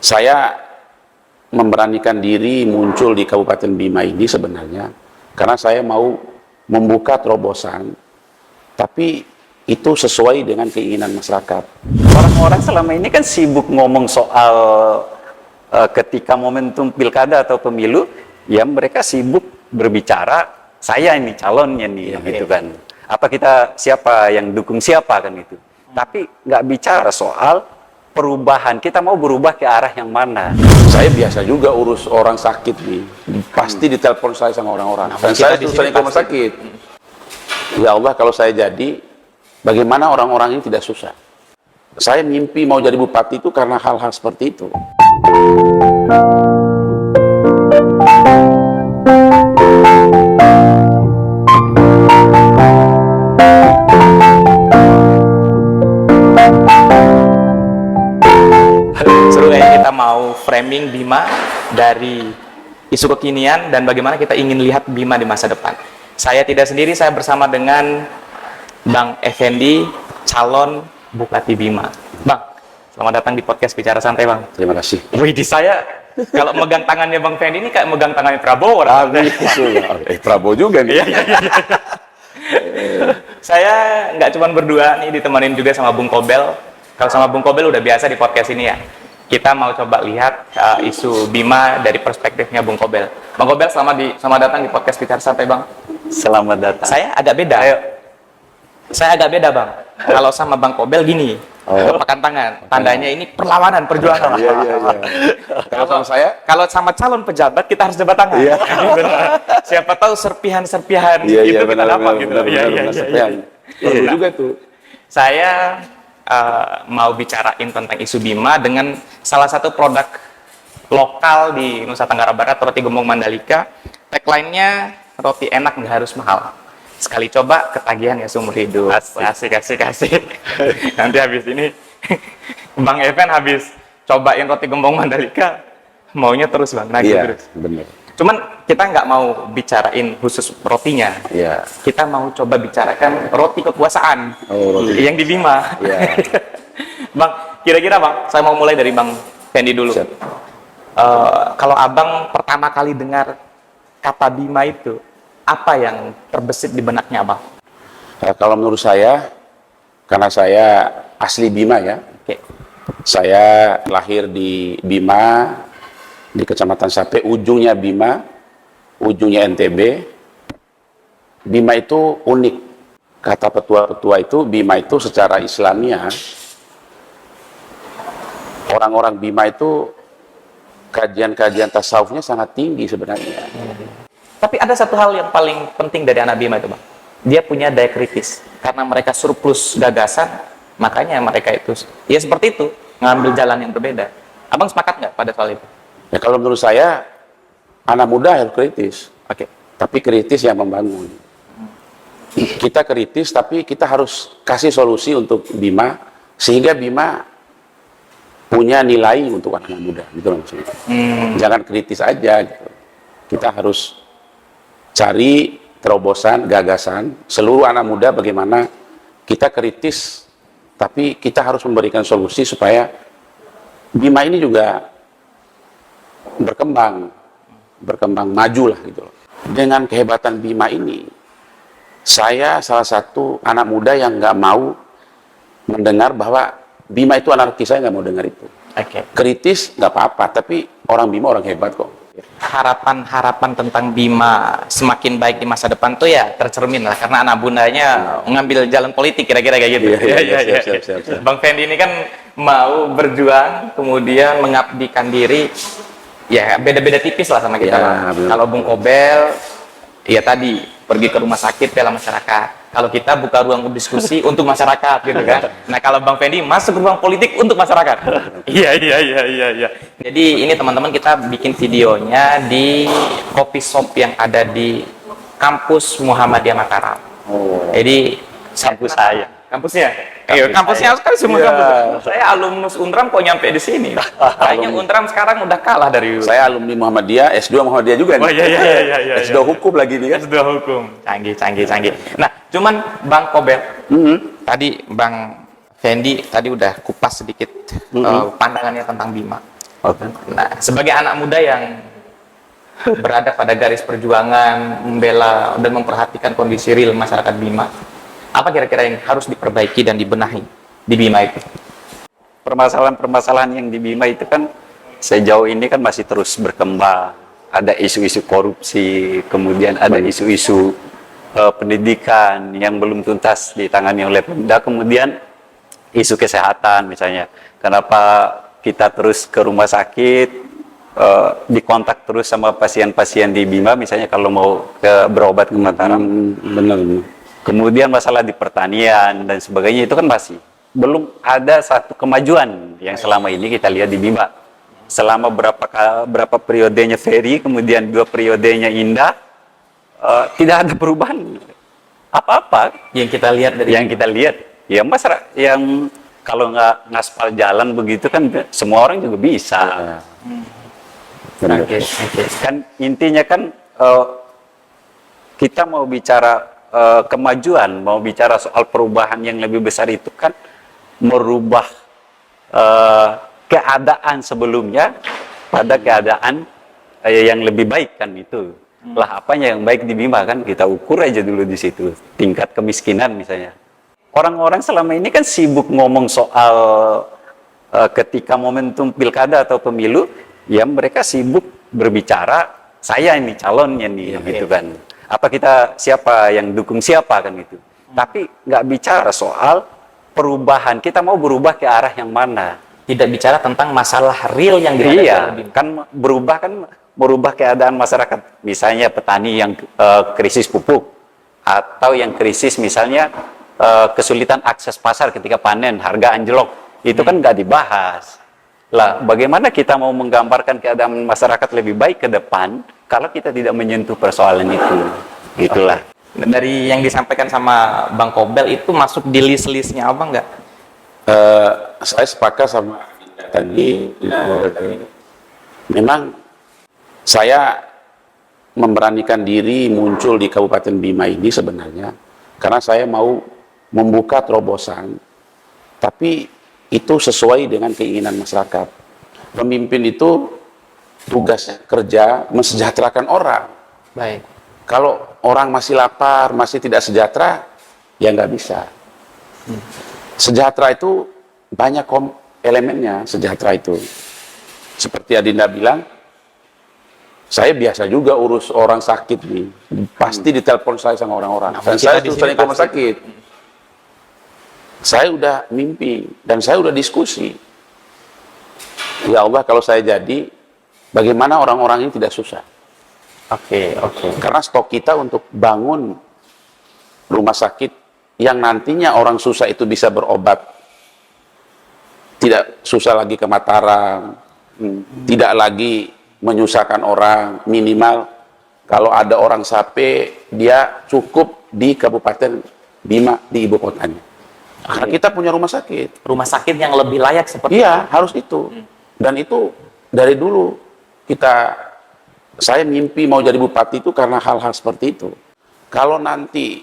Saya memberanikan diri muncul di Kabupaten Bima ini sebenarnya karena saya mau membuka terobosan, tapi itu sesuai dengan keinginan masyarakat. Orang-orang selama ini kan sibuk ngomong soal ketika momentum pilkada atau pemilu, ya mereka sibuk berbicara, saya ini calonnya nih, gitu kan. Apa kita, siapa yang dukung siapa kan itu. Tapi nggak bicara soal perubahan, kita mau berubah ke arah yang mana. Saya biasa juga urus orang sakit nih, pasti ditelepon saya sama orang-orang. Dan saya sering ke rumah sakit. Ya Allah, kalau saya jadi, bagaimana orang-orang ini tidak susah? Saya mimpi mau jadi bupati itu karena hal-hal seperti itu. Seru ya, kita mau framing Bima dari isu kekinian dan bagaimana kita ingin lihat Bima di masa depan. Saya tidak sendiri, saya bersama dengan Bang Effendi, calon Bupati Bima. Bang, selamat datang di podcast Bicara Santai, Bang. Terima kasih. Wih, di saya kalau megang tangannya Bang Effendi ini kayak megang tangannya Prabowo. Prabowo juga nih. Saya nggak cuma berdua nih, ditemanin juga sama Bung Kobel. Kalau sama Bung Kobel udah biasa di podcast ini ya. Kita mau coba lihat isu Bima dari perspektifnya Bung Kobel. Bang Kobel, selamat datang di podcast Bicara Santai, Bang. Selamat datang. Saya agak beda. Saya agak beda, Bang. Kalau sama Bang Kobel gini, tepakan tangan. Tandanya ini perlawanan, perjuangan. Iya. Kalau sama saya, Kalau sama calon pejabat kita harus debat tangan. Iya. Siapa tahu serpihan-serpihan itu kita dapat gitu. Iya juga tuh. Saya mau bicarain tentang isu Bima dengan salah satu produk lokal di Nusa Tenggara Barat, roti gembong Mandalika. Tagline-nya roti enak nggak harus mahal. Sekali coba ketagihan ya seumur hidup. Asik. Nanti habis ini Bang Even habis cobain roti gembong Mandalika, maunya terus Bang, terus. Benar. Cuman kita nggak mau bicarain khusus rotinya. Iya. Kita mau coba bicarakan roti kekuasaan roti. yang di Bima. Iya. Bang, kira-kira Bang, saya mau mulai dari Bang Fendi dulu. Kalau Abang pertama kali dengar kata Bima itu, apa yang terbesit di benaknya Abang? Kalau menurut saya, karena saya asli Bima ya. Oke. Saya lahir di Bima, di Kecamatan Sape, ujungnya Bima, ujungnya NTB. Bima itu unik. Kata petua-petua itu, Bima itu secara Islamia, orang-orang Bima itu kajian-kajian tasawufnya sangat tinggi sebenarnya. Tapi ada satu hal yang paling penting dari anak Bima itu Bang. Dia punya daya kritis. Karena mereka surplus gagasan, makanya mereka itu, ya seperti itu, ngambil jalan yang berbeda. Abang sepakat nggak pada soal itu? Ya kalau menurut saya, anak muda harus kritis. Oke. Tapi kritis yang membangun. Kita kritis, tapi kita harus kasih solusi untuk Bima, sehingga Bima punya nilai untuk anak muda. Gitu maksudnya. Jangan kritis aja. Gitu. Kita harus cari terobosan, gagasan, seluruh anak muda bagaimana kita kritis, tapi kita harus memberikan solusi supaya Bima ini juga berkembang maju lah gitu loh. Dengan kehebatan Bima ini, saya salah satu anak muda yang nggak mau mendengar bahwa Bima itu anarkis. Saya nggak mau dengar itu. Oke. Kritis nggak apa-apa, tapi orang Bima orang hebat kok. Harapan tentang Bima semakin baik di masa depan tuh ya tercermin lah karena anak bundanya ngambil jalan politik kira-kira kayak gitu. Siap. Bang Fendi ini kan mau berjuang kemudian mengabdikan diri, ya beda-beda tipis lah sama kita. Kalau Bung Kobel ya tadi pergi ke rumah sakit bela masyarakat. Kalau kita buka ruang diskusi untuk masyarakat gitu kan. Nah kalau Bang Fendi masuk ke ruang politik untuk masyarakat. Iya. Jadi ini teman-teman kita bikin videonya di coffee shop yang ada di kampus Muhammadiyah Mataram. Jadi Kampus saya. Kampusnya? Kampusnya kan semua kampus. Saya alumnus Unram kok nyampe di sini. Kayaknya Unram sekarang udah kalah dari. Saya alumni Muhammadiyah, S2 Muhammadiyah juga nih. Oh iya. S2 hukum lagi nih kan. S2 hukum. Canggih. Nah, cuman Bang Kobel, tadi Bang Fendi tadi udah kupas sedikit pandangannya tentang Bima. Oke. Nah, sebagai anak muda yang berada pada garis perjuangan, membela dan memperhatikan kondisi real masyarakat Bima, apa kira-kira yang harus diperbaiki dan dibenahi di Bima itu? Permasalahan-permasalahan yang di Bima itu kan sejauh ini kan masih terus berkembang. Ada isu-isu korupsi, kemudian ada isu-isu pendidikan yang belum tuntas ditangani oleh Pemda, kemudian isu kesehatan misalnya. Kenapa kita terus ke rumah sakit, dikontak terus sama pasien-pasien di Bima, misalnya kalau mau berobat ke Mataram. Benar. Kemudian masalah di pertanian dan sebagainya itu kan masih belum ada satu kemajuan yang selama ini kita lihat di Bima. Selama berapa periodenya Ferry, kemudian 2 periodenya Indah, tidak ada perubahan apa-apa Yang kita lihat dari yang kita lihat. Ya masyarakat yang kalau nggak ngaspal jalan begitu kan semua orang juga bisa. Oke. Kan intinya kan kita mau bicara kemajuan, mau bicara soal perubahan yang lebih besar itu kan merubah keadaan sebelumnya pada keadaan yang lebih baik kan itu. Lah apanya yang baik di Bima kan kita ukur aja dulu di situ. Tingkat kemiskinan misalnya. Orang-orang selama ini kan sibuk ngomong soal ketika momentum pilkada atau pemilu, ya mereka sibuk berbicara saya ini calonnya nih gitu kan. Apa siapa yang dukung siapa kan itu. Tapi nggak bicara soal perubahan. Kita mau berubah ke arah yang mana? tidak bicara tentang masalah real yang dihadapi Iya, oleh Bima. kan merubah keadaan masyarakat. Misalnya petani yang krisis pupuk atau yang krisis misalnya kesulitan akses pasar ketika panen, harga anjlok. Itu kan nggak dibahas. Lah, bagaimana kita mau menggambarkan keadaan masyarakat lebih baik ke depan kalau kita tidak menyentuh persoalan itu? Gitulah. Dari yang disampaikan sama Bang Kobel itu masuk di list-listnya Abang nggak? Saya sepakat sama tadi. Memang saya memberanikan diri muncul di Kabupaten Bima ini sebenarnya karena saya mau membuka terobosan, tapi itu sesuai dengan keinginan masyarakat. Pemimpin itu tugasnya kerja mensejahterakan orang. Baik. Kalau orang masih lapar, masih tidak sejahtera, ya nggak bisa. Sejahtera itu banyak elemennya, sejahtera itu. Seperti Adinda bilang, saya biasa juga urus orang sakit nih. Pasti ditelepon saya sama orang-orang. Dan saya tuh sering ke rumah sakit. Saya udah mimpi, dan saya udah diskusi. Ya Allah, kalau saya jadi, bagaimana orang-orang ini tidak susah? Oke. Karena stok kita untuk bangun rumah sakit yang nantinya orang susah itu bisa berobat, tidak susah lagi ke Mataram, tidak lagi menyusahkan orang, minimal kalau ada orang sape, dia cukup di Kabupaten Bima, di ibu kotanya. Karena kita punya rumah sakit. Rumah sakit yang lebih layak seperti Iya, harus itu. Dan itu dari dulu saya mimpi mau jadi bupati itu karena hal-hal seperti itu. Kalau nanti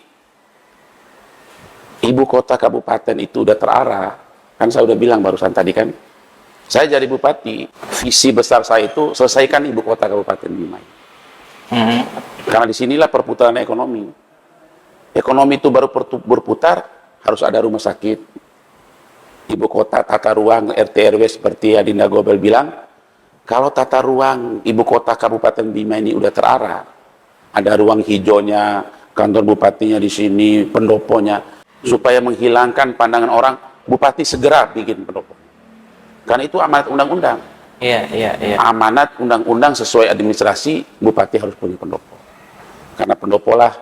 ibu kota kabupaten itu udah terarah, kan saya udah bilang barusan tadi kan, saya jadi bupati, visi besar saya itu selesaikan ibu kota kabupaten Bima. Karena disinilah perputaran ekonomi. Ekonomi itu baru berputar, harus ada rumah sakit, ibu kota, tata ruang, RT RW seperti Adinda Gobel bilang. Kalau tata ruang ibu kota Kabupaten Bima ini udah terarah, ada ruang hijaunya, kantor bupatinya di sini, pendoponya, supaya menghilangkan pandangan orang, bupati segera bikin pendopo. Karena itu amanat undang-undang. Iya. Amanat undang-undang sesuai administrasi, bupati harus punya pendopo. Karena pendopo lah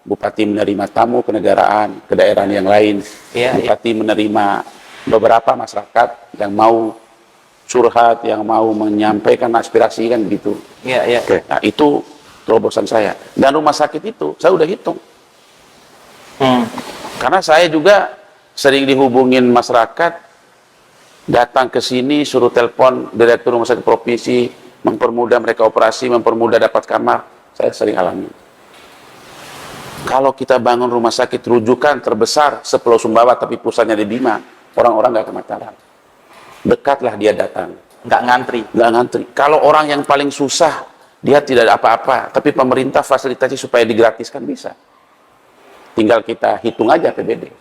bupati menerima tamu kenegaraan, ke daerah yang lain. Bupati menerima beberapa masyarakat yang mau curhat, yang mau menyampaikan aspirasi kan gitu. Iya. Nah, itu terobosan saya. Dan rumah sakit itu saya udah hitung. Karena saya juga sering dihubungin masyarakat, datang ke sini suruh telepon direktur rumah sakit provinsi, mempermudah mereka operasi, mempermudah dapat kamar. Saya sering alami. Kalau kita bangun rumah sakit rujukan terbesar se-Pulau Sumbawa tapi pusatnya di Bima, orang-orang nggak ke Mataram. Dekatlah dia datang. nggak ngantri. Nggak ngantri. Kalau orang yang paling susah, dia tidak ada apa-apa, tapi pemerintah fasilitasi supaya digratiskan bisa. Tinggal kita hitung aja APBD.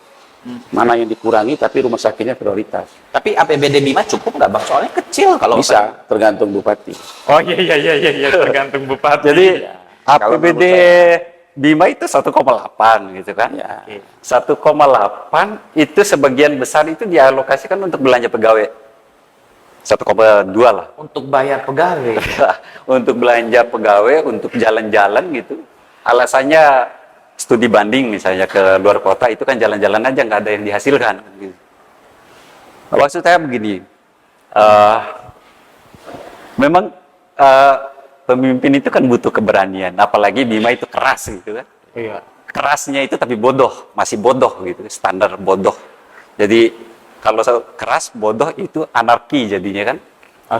Mana yang dikurangi, tapi rumah sakitnya prioritas. Tapi APBD Bima cukup nggak Bang? Soalnya kecil kalau Bisa, tergantung bupati. Oh iya, tergantung bupati. Jadi Kalau APBD Bima itu 1,8 gitu kan. Ya. 1,8 itu sebagian besar itu dialokasikan untuk belanja pegawai. 1,2 lah. Untuk bayar pegawai. Untuk belanja pegawai, untuk jalan-jalan gitu. Alasannya studi banding misalnya ke luar kota itu kan jalan-jalan aja nggak ada yang dihasilkan. Gitu. Maksud saya begini, memang pemimpin itu kan butuh keberanian, apalagi Bima itu keras gitu kan. Iya. Kerasnya itu tapi bodoh, masih bodoh gitu, standar bodoh. Jadi kalau keras bodoh itu anarki jadinya kan.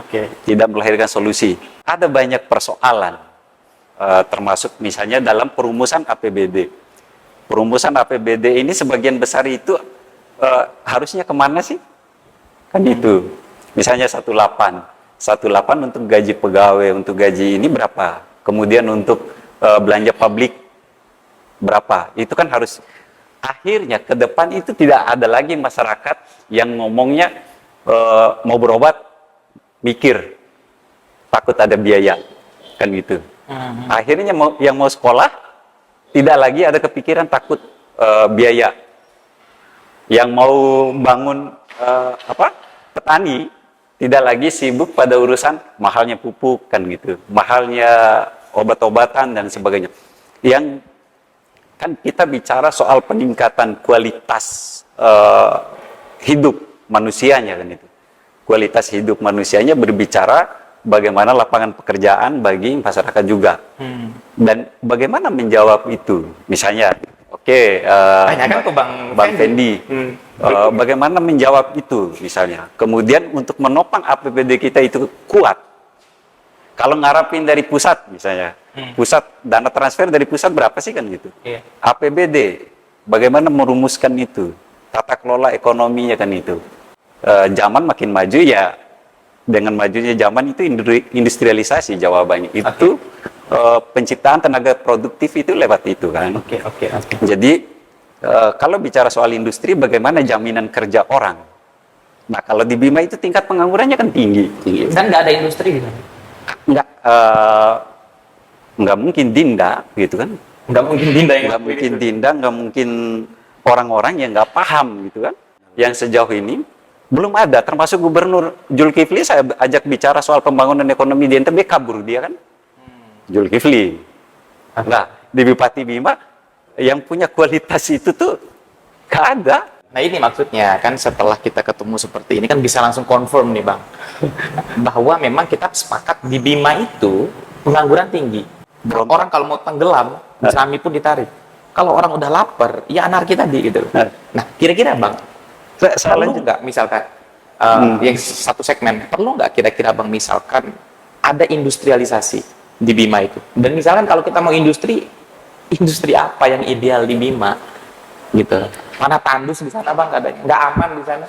Oke. Tidak melahirkan solusi. Ada banyak persoalan, termasuk misalnya dalam perumusan APBD. Perumusan APBD ini sebagian besar itu harusnya kemana sih? Kan itu. Misalnya 18 untuk gaji pegawai, untuk gaji ini berapa? Kemudian untuk belanja publik berapa? Itu kan harus, akhirnya ke depan itu tidak ada lagi masyarakat yang ngomongnya mau berobat mikir takut ada biaya kan gitu. Akhirnya yang mau sekolah tidak lagi ada kepikiran takut biaya. Yang mau bangun petani tidak lagi sibuk pada urusan mahalnya pupuk kan gitu, mahalnya obat-obatan dan sebagainya. Yang kan kita bicara soal peningkatan kualitas hidup manusianya kan itu. Kualitas hidup manusianya berbicara bagaimana lapangan pekerjaan bagi masyarakat juga. Dan bagaimana menjawab itu? Misalnya, tanyakan ke Bang Fendi. Bagaimana menjawab itu misalnya? Kemudian untuk menopang APBD kita itu kuat. Kalau ngarapin dari pusat misalnya, pusat dana transfer dari pusat berapa sih kan gitu? Iya. APBD, bagaimana merumuskan itu? Tata kelola ekonominya kan itu. Zaman makin maju ya, dengan majunya zaman itu industrialisasi jawabannya. Itu penciptaan tenaga produktif itu lewat itu kan. Oke. Jadi kalau bicara soal industri, bagaimana jaminan kerja orang? Nah, kalau di Bima itu tingkat penganggurannya kan tinggi. Dan nggak ada industri gitu. Nggak mungkin Dinda, gitu kan? Nggak mungkin Dinda yang Nggak mungkin Dinda, nggak mungkin orang-orang yang nggak paham, gitu kan? Yang sejauh ini belum ada, termasuk Gubernur Zulkifli saya ajak bicara soal pembangunan ekonomi di NTB, kabur dia kan? Zulkifli. Nah, di Bupati Bima yang punya kualitas itu tuh gak ada. Nah ini maksudnya kan setelah kita ketemu seperti ini kan bisa langsung confirm nih Bang bahwa memang kita sepakat di Bima itu pengangguran tinggi. Orang kalau mau tenggelam jerami pun ditarik. Kalau orang udah lapar ya anarki tadi gitu. Nah kira-kira Bang perlu nggak misalkan yang satu segmen perlu nggak kira-kira Bang misalkan ada industrialisasi di Bima itu, dan misalkan kalau kita mau industri apa yang ideal di Bima gitu, mana tandus di sana Bang katanya nggak aman di sana.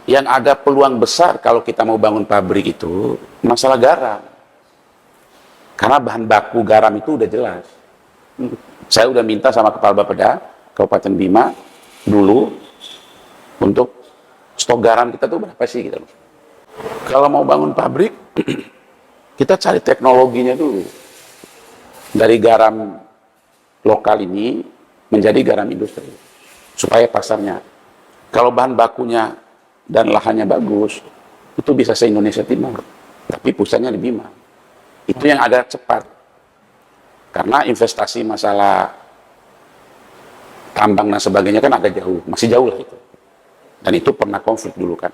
Yang ada peluang besar kalau kita mau bangun pabrik itu masalah garam, karena bahan baku garam itu udah jelas. Saya udah minta sama Kepala Bapeda Kabupaten Bima dulu untuk stok garam kita tuh berapa sih gitu. Kalau mau bangun pabrik kita cari teknologinya dulu, dari garam lokal ini menjadi garam industri supaya pasarnya, kalau bahan bakunya dan lahannya bagus itu bisa se-Indonesia Timur, tapi pusatnya di Bima. Itu yang agak cepat karena investasi masalah tambang dan sebagainya kan agak jauh, masih jauh lah itu, dan itu pernah konflik dulu kan.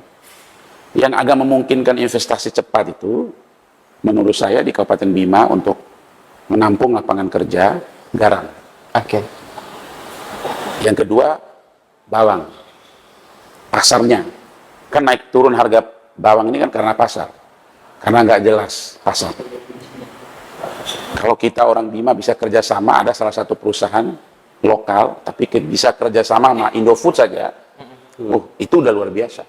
Yang agak memungkinkan investasi cepat itu menurut saya di Kabupaten Bima untuk menampung lapangan kerja garam. Oke. Yang kedua, bawang. Pasarnya. Kan naik turun harga bawang ini kan karena pasar. Karena nggak jelas pasar. Kalau kita orang Bima bisa kerjasama, ada salah satu perusahaan lokal, tapi bisa kerjasama sama Indofood saja, itu udah luar biasa.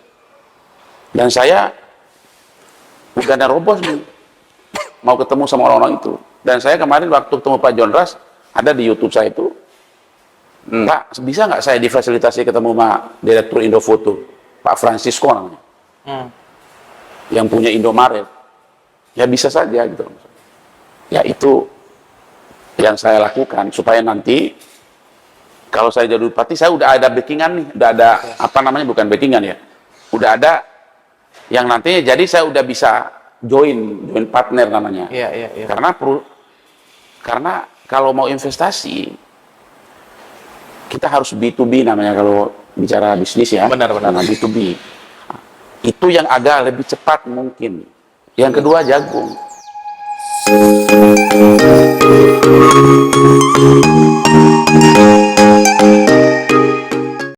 Dan saya Bukan nerobos nih. Mau ketemu sama orang-orang itu. Dan saya kemarin waktu ketemu Pak John Ras, ada di YouTube saya itu, Pak, bisa nggak saya difasilitasi ketemu sama Direktur Indofoto, Pak Francisco namanya, yang punya Indomaret. Ya bisa saja gitu. Ya itu yang saya lakukan supaya nanti kalau saya jadi bupati, saya udah ada backingan nih, udah ada apa namanya, bukan backingan ya, udah ada yang nantinya jadi saya udah bisa join partner namanya. Iya. Karena kalau mau investasi kita harus B2B namanya kalau bicara bisnis ya. Benar. Nah, B2B. Itu yang agak lebih cepat mungkin. Yang kedua jagung.